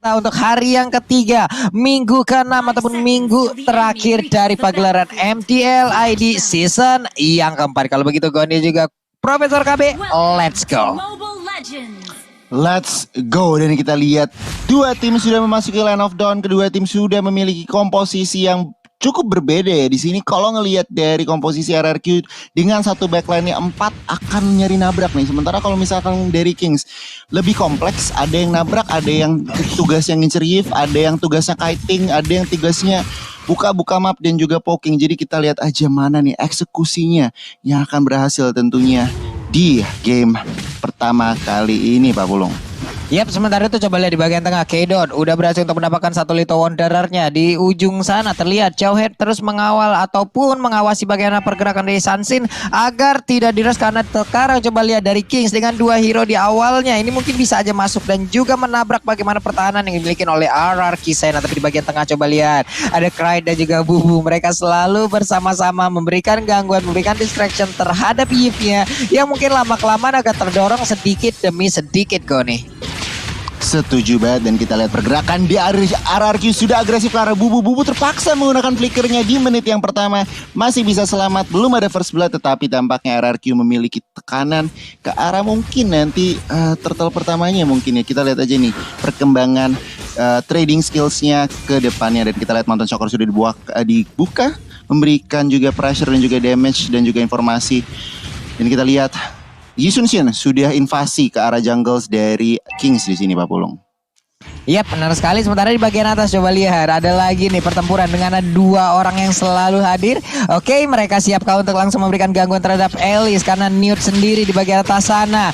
Nah, untuk hari yang ketiga, minggu ke-6 ataupun minggu terakhir dari pagelaran MTL ID season yang keempat. Kalau begitu Goni juga Profesor KB, let's go. Let's go. Dan kita lihat dua tim sudah memasuki line of dawn. Kedua tim sudah memiliki komposisi yang cukup berbeda ya. Di sini kalau ngelihat dari komposisi RRQ dengan satu backline-nya 4 akan nyari nabrak nih. Sementara kalau misalkan dari Kings lebih kompleks, ada yang nabrak, ada yang tugas yang ngincer Yves, ada yang tugasnya kiting, ada yang tugasnya buka map dan juga poking. Jadi kita lihat aja mana nih eksekusinya yang akan berhasil tentunya di game pertama kali ini Pak Pulung. Yap, sementara itu coba lihat di bagian tengah, K-Dot udah berhasil untuk mendapatkan satu Little Wanderernya. Di ujung sana terlihat Jauhead terus mengawal ataupun mengawasi bagaimana pergerakan dari Sansin agar tidak diras, karena sekarang coba lihat dari Kings dengan dua hero di awalnya. Ini mungkin bisa aja masuk dan juga menabrak bagaimana pertahanan yang dimiliki oleh RR Kisena. Tapi di bagian tengah coba lihat ada Cry dan juga Bubu. Mereka selalu bersama-sama memberikan gangguan, memberikan distraction terhadap Yves-nya yang mungkin lama-kelamaan agak terdorong sedikit demi sedikit Goni. Setuju banget, dan kita lihat pergerakan di RRQ sudah agresif karena Bubu terpaksa menggunakan flickernya di menit yang pertama. Masih bisa selamat, belum ada first blood, tetapi tampaknya RRQ memiliki tekanan ke arah mungkin nanti turtle pertamanya mungkin ya. Kita lihat aja nih perkembangan trading skillsnya ke depannya, dan kita lihat Mountain Shocker sudah dibuka, memberikan juga pressure dan juga damage dan juga informasi. Dan kita lihat Yi Sun-shin sudah invasi ke arah jungles dari Kings di sini Pak Pulung. Iya benar sekali. Sementara di bagian atas coba lihat ada lagi nih pertempuran dengan ada dua orang yang selalu hadir. Oke, mereka siapkah untuk langsung memberikan gangguan terhadap Elise karena Newt sendiri di bagian atas sana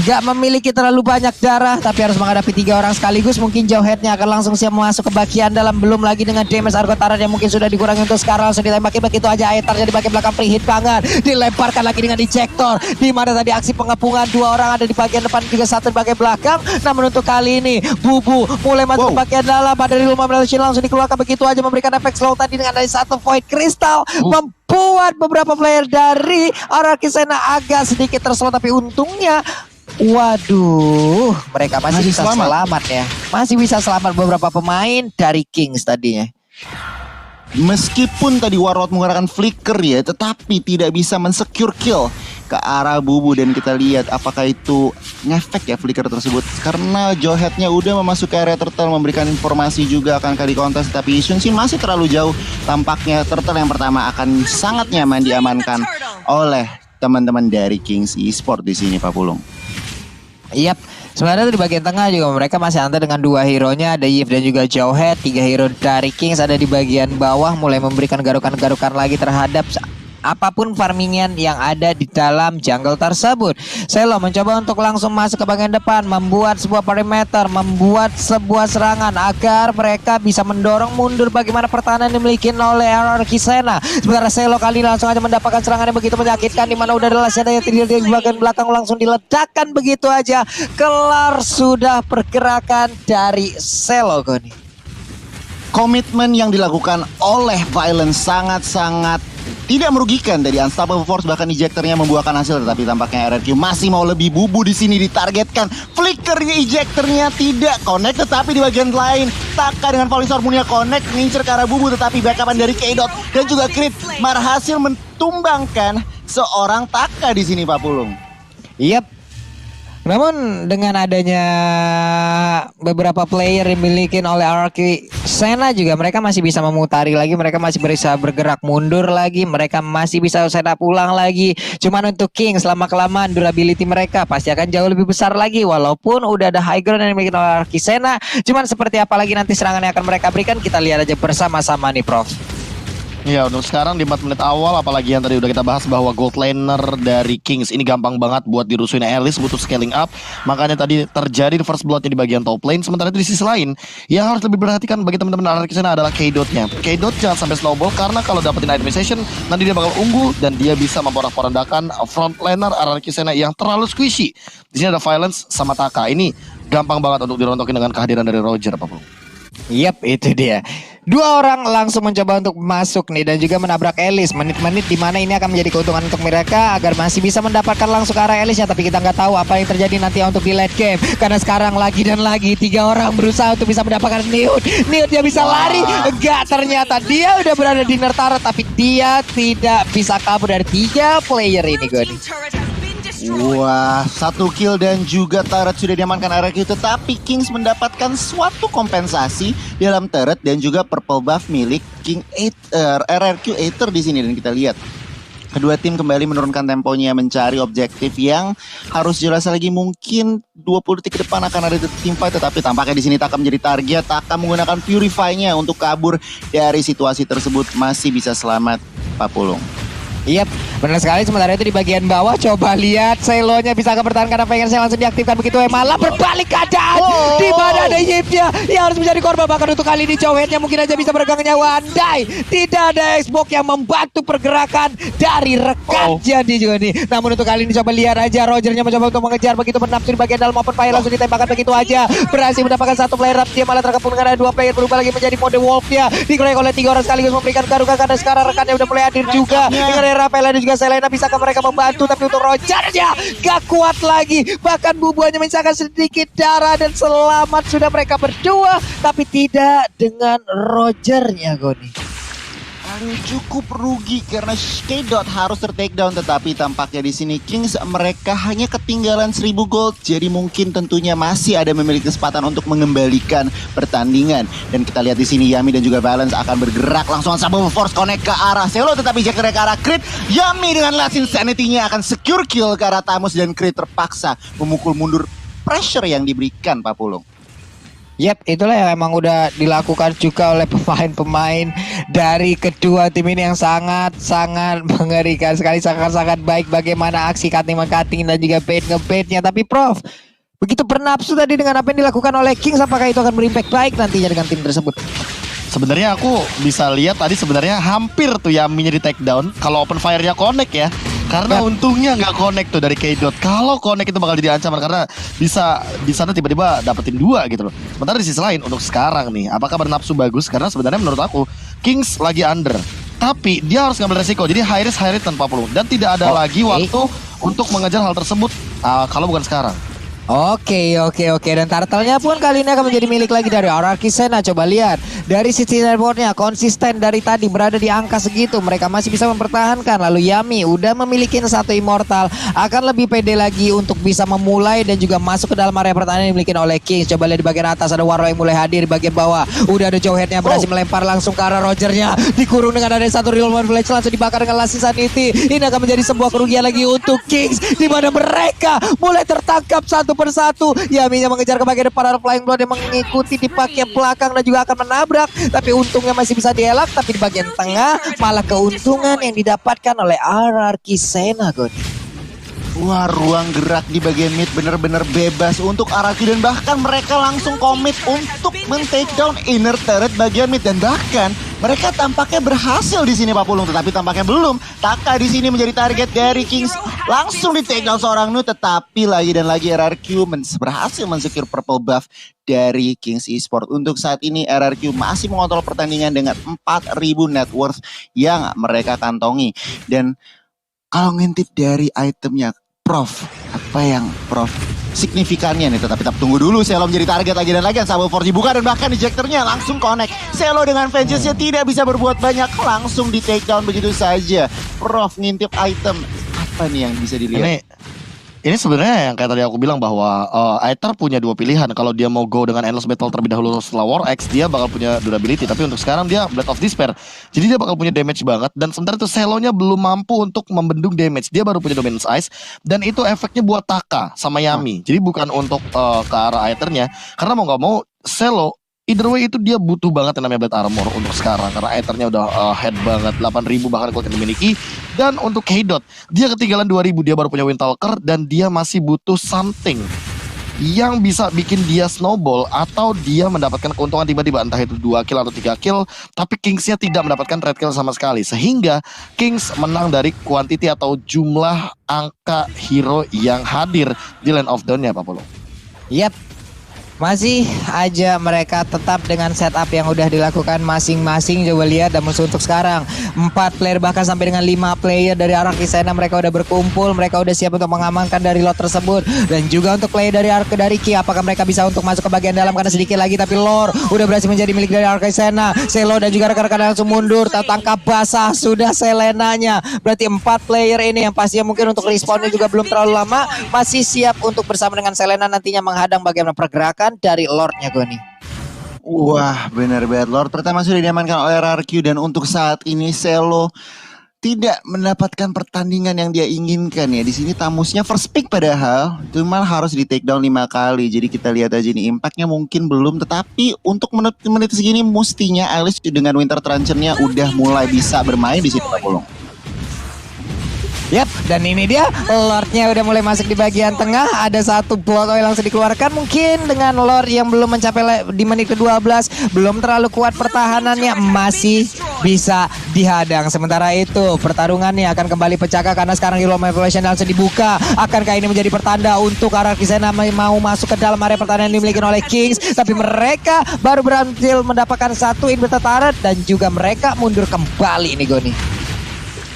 gak memiliki terlalu banyak darah, tapi harus menghadapi 3 orang sekaligus. Mungkin Jauheadnya akan langsung siap masuk ke bagian dalam, belum lagi dengan damage Argotaran yang mungkin sudah dikurangi untuk sekarang. Langsung ditembaki begitu aja. Aetarnya di bagian belakang free hit banget, dilemparkan lagi dengan ejector, di mana tadi aksi pengepungan 2 orang ada di bagian depan juga satu di bagian belakang. Namun untuk kali ini Bubu mulai masuk ke bagian dalam, dari rumah Melation langsung dikeluarkan begitu aja, memberikan efek slow tadi dengan dari satu Void Crystal, membuat beberapa player dari RR Kisena agak sedikit terslot. Tapi untungnya waduh, mereka masih bisa selamat ya. Masih bisa selamat beberapa pemain dari Kings tadinya. Meskipun tadi Warlord menggunakan flicker ya, tetapi tidak bisa mensecure kill ke arah Bubu. Dan kita lihat apakah itu ngefek ya flicker tersebut, karena Jauheadnya udah memasuki area turtle, memberikan informasi juga akan kali kontes. Tapi Sun-shin masih terlalu jauh. Tampaknya turtle yang pertama akan sangat nyaman diamankan oleh teman-teman dari Kings Esports di sini Pak Pulung. Yap, sebenarnya di bagian tengah juga mereka masih antar dengan 2 hero-nya, ada Yves dan juga Jauhead. 3 hero dari Kings ada di bagian bawah, mulai memberikan garukan-garukan lagi terhadap apapun farmingan yang ada di dalam jungle tersebut. Selo mencoba untuk langsung masuk ke bagian depan, membuat sebuah perimeter, membuat sebuah serangan agar mereka bisa mendorong mundur bagaimana pertahanan dimiliki oleh RR Kisena. Sementara Selo kali ini langsung aja mendapatkan serangan yang begitu menyakitkan, di mana udah ada Lasada yang tidak di bagian belakang langsung diledakkan begitu aja. Kelar sudah pergerakan dari Selo Goni. Komitmen yang dilakukan oleh Violence sangat-sangat tidak merugikan dari Unstoppable Force, bahkan ejectornya membuahkan hasil. Tetapi tampaknya RRQ masih mau lebih. Bubu di sini ditargetkan, flickernya ejectornya tidak connect, tetapi di bagian lain Taka dengan Falling Storm-nya connect, ngincer ke arah Bubu, tetapi backupan dari K-Dot dan juga Crit berhasil mentumbangkan seorang Taka di sini Pak Pulung. Yap. Namun dengan adanya beberapa player dimiliki oleh RRQ Sena juga, mereka masih bisa memutari lagi, mereka masih bisa bergerak mundur lagi, mereka masih bisa setup ulang lagi. Cuman untuk Kings lama-kelamaan durability mereka pasti akan jauh lebih besar lagi, walaupun udah ada high ground yang dimiliki oleh RRQ Sena. Cuman seperti apa lagi nanti serangan yang akan mereka berikan, kita lihat aja bersama-sama nih Prof. Ya, untuk sekarang di 4 menit awal, apalagi yang tadi udah kita bahas bahwa gold laner dari Kings ini gampang banget buat dirusuhin. Elise butuh scaling up, makanya tadi terjadi first bloodnya di bagian top lane. Sementara itu di sisi lain yang harus lebih perhatikan bagi teman-teman RR Kisena adalah K-Dotnya. K-Dot jangan sampai snowball, karena kalau dapetin itemization nanti dia bakal unggul dan dia bisa memporak-porandakan front laner RR Kisena yang terlalu squishy. Di sini ada Violence sama Taka. Ini gampang banget untuk dirontokin dengan kehadiran dari Roger, Pak Bro. Yap, itu dia. Dua orang langsung mencoba untuk masuk nih dan juga menabrak Elis. Menit-menit di mana ini akan menjadi keuntungan untuk mereka agar masih bisa mendapatkan langsung ke arah Elisnya. Tapi kita nggak tahu apa yang terjadi nanti untuk di late game. Karena sekarang lagi dan lagi 3 orang berusaha untuk bisa mendapatkan Newt. Newt dia bisa lari. Enggak, ternyata dia udah berada di Nertara. Tapi dia tidak bisa kabur dari 3 player ini, Goni. Wah, 1 kill dan juga turret sudah diamankan RRQ, tetapi Kings mendapatkan suatu kompensasi dalam turret dan juga purple buff milik RRQ Aether di sini. Dan kita lihat kedua tim kembali menurunkan temponya mencari objektif yang harus jelas lagi. Mungkin 20 detik ke depan akan ada team fight, tetapi tampaknya di sini Taka menjadi target. Taka menggunakan Purify-nya untuk kabur dari situasi tersebut, masih bisa selamat Pak Pulung. Yap, benar sekali. Sementara itu di bagian bawah, coba lihat Selonya bisa mempertahankan apa yang saya langsung diaktifkan begitu. Malah berbalik keadaan. Di mana ada Yipnya yang harus menjadi korban. Bahkan untuk kali ini Cowheadnya mungkin aja bisa meregang nyawa. Andai tidak ada Xbox yang membantu pergerakan dari rekan jadi juga nih. Namun untuk kali ini coba lihat aja, Rogernya mencoba untuk mengejar begitu bernafsu di bagian dalam open fire, langsung ditembakkan begitu aja. Berhasil mendapatkan 1 player up, dia malah terkepung dengan ada 2 player, berubah lagi menjadi mode Wolf-nya. Dikeroyok oleh 3 orang sekaligus memberikan garukan karena sekarang rekannya udah mulai hadir juga. Dengan Rafaela dan juga Selena, bisakah mereka membantu? Tapi untuk Rogernya gak kuat lagi. Bahkan bubuannya menyisakan sedikit darah dan selamat sudah mereka berdua. Tapi tidak dengan Rogernya, Goni. Cukup rugi karena K-Dot harus ter-takedown, tetapi tampaknya di sini Kings mereka hanya ketinggalan 1000 gold. Jadi mungkin tentunya masih ada memiliki kesempatan untuk mengembalikan pertandingan. Dan kita lihat di sini Yami dan juga Balance akan bergerak langsung Sable Force connect ke arah Selo, tetapi Jack ke arah Crit. Yami dengan Last Insanity-nya akan secure kill ke arah Tamus dan Crit terpaksa memukul mundur pressure yang diberikan Pak Pulung. Yap, itulah yang emang udah dilakukan juga oleh pemain-pemain dari kedua tim ini yang sangat-sangat mengerikan sekali, sangat-sangat baik bagaimana aksi cutting-cutting dan juga bait-nge-baitnya. Tapi Prof, begitu bernafsu tadi dengan apa yang dilakukan oleh Kings, apakah itu akan berimpact baik nantinya dengan tim tersebut? Sebenarnya aku bisa lihat tadi sebenarnya hampir tuh Yaminya di take down kalau open fire-nya connect ya. Karena untungnya nggak connect tuh dari K-Dot. Kalau connect itu bakal jadi ancaman karena bisa di sana tiba-tiba dapetin 2 gitu loh. Sementara di sisi lain untuk sekarang nih, apakah bernafsu bagus? Karena sebenarnya menurut aku Kings lagi under. Tapi dia harus ngambil resiko. Jadi high risk tanpa peluang. Dan tidak ada lagi waktu untuk mengejar hal tersebut kalau bukan sekarang. Oke. Dan turtle-nya pun kali ini akan menjadi milik lagi dari RRQ Sena. Coba lihat dari sisi networknya konsisten dari tadi berada di angka segitu. Mereka masih bisa mempertahankan. Lalu Yami udah memiliki 1 immortal, akan lebih pede lagi untuk bisa memulai dan juga masuk ke dalam area pertahanan yang dimiliki oleh Kings. Coba lihat di bagian atas ada Warlock yang mulai hadir. Di bagian bawah udah ada Cowheadnya berhasil melempar langsung ke arah Rogernya. Dikurung dengan ada 1 real one flash, langsung dibakar dengan Last Insanity. Ini akan menjadi sebuah kerugian lagi untuk Kings, di mana mereka mulai tertangkap satu persatu. Yaminya mengejar ke bagian depan, Flying Blood yang mengikuti di bagian belakang dan juga akan menabrak. Tapi untungnya masih bisa dielak. Tapi di bagian tengah malah keuntungan yang didapatkan oleh RRQ Sena, Goni. Wah, ruang gerak di bagian mid benar-benar bebas untuk RRQ dan bahkan mereka langsung komit untuk men-takedown inner turret bagian mid dan bahkan mereka tampaknya berhasil di sini Pak Pulung, tetapi tampaknya belum. Taka di sini menjadi target dari Kings, langsung di takedown seorang Nu, tetapi lagi dan lagi RRQ berhasil mensecure purple buff dari Kings Esports. Untuk saat ini RRQ masih mengontrol pertandingan dengan 4.000 net worth yang mereka kantongi. Dan kalau ngintip dari itemnya, Prof, apa yang Prof signifikannya nih? Tetapi tetap tunggu dulu. Selo menjadi target lagi dan lagi. Sable Force dibuka dan bahkan ejectornya langsung connect. Selo dengan Vengeance-nya tidak bisa berbuat banyak, langsung di take down begitu saja. Prof ngintip item apa nih yang bisa dilihat? Ini sebenarnya yang kayak tadi aku bilang bahwa Aether punya 2 pilihan. Kalau dia mau go dengan Endless Battle terlebih dahulu setelah War X, dia bakal punya durability. Tapi untuk sekarang dia Blade of Despair. Jadi dia bakal punya damage banget. Dan sementara itu Selonya belum mampu untuk membendung damage. Dia baru punya Dominance Ice. Dan itu efeknya buat Taka sama Yami. Jadi bukan untuk ke arah Aethernya. Karena mau gak mau Selo either way itu dia butuh banget yang namanya Blade Armor untuk sekarang. Karena Aethernya udah head banget, 8.000 bahkan gold yang dimiliki. Dan untuk K-Dot, dia ketinggalan 2.000, dia baru punya Windtalker. Dan dia masih butuh something yang bisa bikin dia snowball. Atau dia mendapatkan keuntungan tiba-tiba, entah itu 2 kill atau 3 kill. Tapi Kings-nya tidak mendapatkan red kill sama sekali. Sehingga Kings menang dari quantity atau jumlah angka hero yang hadir di Land of Dawn-nya Pak Polo. Yap. Masih aja mereka tetap dengan setup yang udah dilakukan masing-masing. Coba lihat dan musuh untuk sekarang 4 player bahkan sampai dengan 5 player dari arah Kisena mereka udah berkumpul. Mereka udah siap untuk mengamankan dari lot tersebut. Dan juga untuk player dari arah dari Ki, apakah mereka bisa untuk masuk ke bagian dalam karena sedikit lagi. Tapi Lore udah berhasil menjadi milik dari arah Kisena. Selo dan juga rekan-rekan langsung mundur. Tertangkap basah sudah Selenanya. Berarti 4 player ini yang pastinya mungkin untuk respawnnya juga belum terlalu lama. Masih siap untuk bersama dengan Selena nantinya menghadang bagaimana pergerakan dari Lord-nya Goni. Wah, benar banget. Lord pertama sudah diamankan oleh RRQ dan untuk saat ini Selo tidak mendapatkan pertandingan yang dia inginkan ya. Di sini Tamusnya first pick padahal cuma harus di take down 5 kali. Jadi kita lihat aja nih impactnya mungkin belum, tetapi untuk menit segini mestinya Alice dengan Winter Truncheon-nya udah mulai bisa bermain di sini Pak Pulung. Yap, dan ini dia Lord-nya udah mulai masuk di bagian tengah. Ada satu blood oil langsung dikeluarkan. Mungkin dengan Lord yang belum mencapai di menit ke-12, belum terlalu kuat pertahanannya, masih bisa dihadang. Sementara itu pertarungannya akan kembali pecahkan karena sekarang Hero Manipulation langsung dibuka. Akankah ini menjadi pertanda untuk arah Kisena mau masuk ke dalam area pertahanan yang dimiliki oleh Kings? Tapi mereka baru berhasil mendapatkan satu inverted turret dan juga mereka mundur kembali nih Goni.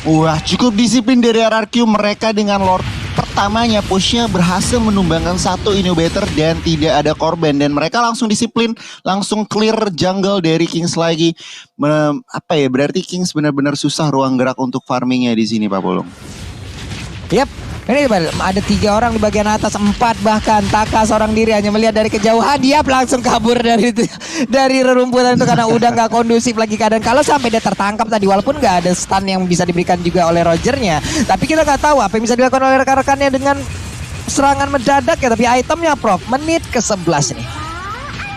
Wah, cukup disiplin dari RRQ. Mereka dengan Lord pertamanya pushnya berhasil menumbangkan satu inhibitor dan tidak ada korban. Dan mereka langsung disiplin, langsung clear jungle dari Kings lagi. Berarti Kings benar-benar susah ruang gerak untuk farmingnya di sini Pak Bolong. Yap. Ini ada 3 orang di bagian atas, 4 bahkan. Taka seorang diri hanya melihat dari kejauhan, dia langsung kabur dari rerumputan itu karena udah nggak kondusif lagi keadaan. Kalau sampai dia tertangkap tadi, walaupun nggak ada stun yang bisa diberikan juga oleh Rogernya, tapi kita nggak tahu apa yang bisa dilakukan oleh rekan-rekannya dengan serangan mendadak ya. Tapi itemnya Prof, menit ke-11 nih.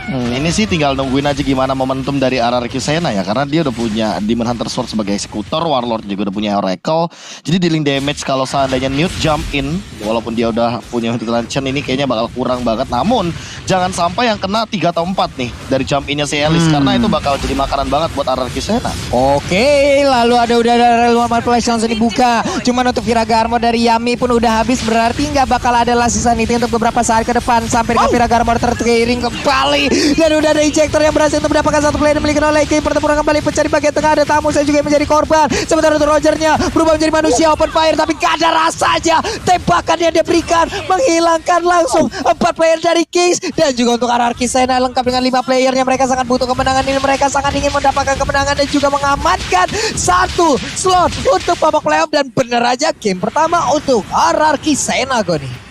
Ini sih tinggal nungguin aja gimana momentum dari RRQ Sena ya, karena dia udah punya Demon Hunter Sword sebagai eksekutor, Warlord juga udah punya Oracle. Jadi dealing damage kalau seandainya Newt jump in, walaupun dia udah punya Hunter Truncheon ini kayaknya bakal kurang banget. Namun jangan sampai yang kena 3 atau 4 nih dari jump innya si Alice, karena itu bakal jadi makanan banget buat RRQ Sena. Oke, lalu udah ada Realm Manipulation langsung dibuka. Cuman untuk Viraga Armor dari Yami pun udah habis, berarti nggak bakal ada last sanity untuk beberapa saat ke depan sampai dengan Viraga Armor terkiring kembali. Dan udah ada ejector yang berhasil untuk mendapatkan satu player dimiliki oleh Kim. Pertempuran kembali pecah di bagian tengah. Ada tamu saya juga menjadi korban. Sementara untuk Rogernya berubah menjadi manusia open fire, tapi gak ada rasanya. Tembakan yang dia berikan menghilangkan langsung 4 player dari Kings. Dan juga untuk RRQ Sena lengkap dengan 5 playernya. Mereka sangat butuh kemenangan ini. Mereka sangat ingin mendapatkan kemenangan dan juga mengamankan satu slot untuk babak playoff. Dan bener aja game pertama untuk RRQ Sena Goni.